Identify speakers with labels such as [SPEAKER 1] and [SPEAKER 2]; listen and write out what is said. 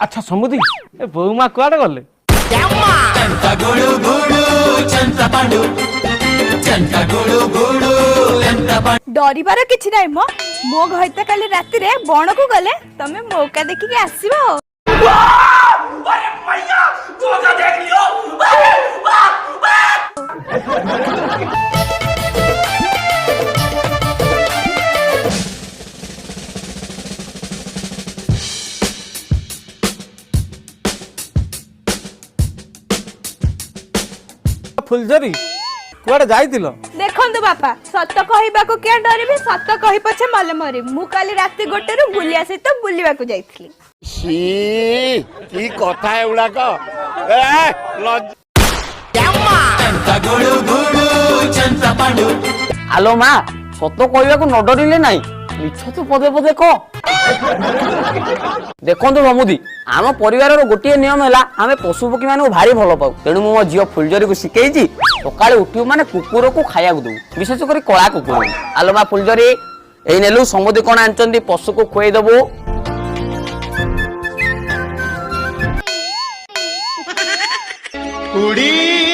[SPEAKER 1] अच्छा समुदी ए बोमा कुआडे गले
[SPEAKER 2] डरिबार किछि नाइ मो घइता काली राति रे बण को गले तमे मौका देखि के आसीबो।
[SPEAKER 3] अरे मैया मौका देख लियो।
[SPEAKER 1] फुलझरी कुआडे जाइतिलो
[SPEAKER 2] देखंतु बापा सत कहिबा को क्या डरिबे सत कहि पछे मले मरि मु काली राति गोटे रु बुलिया सहित बुलिबा को जाइथली।
[SPEAKER 4] सी की कथा एउडा को ए
[SPEAKER 5] आलो माँ सत कहवा को न डरिले नाई मिछ तो पदे पदे कह देखो समुदी आम परिवार गोटे नियम है आम पशु पक्षी मान भारी भल पाऊ तेणु मो झील फुलझरी को शिखई सकाଳେ उठू माने कुकुर को खाया दू विशेष कर कला कुकुर। आलो माँ फुलझरी एई नेलु समुदी कौन आनचंदी पशु को खुआई देबो।
[SPEAKER 4] उड़ी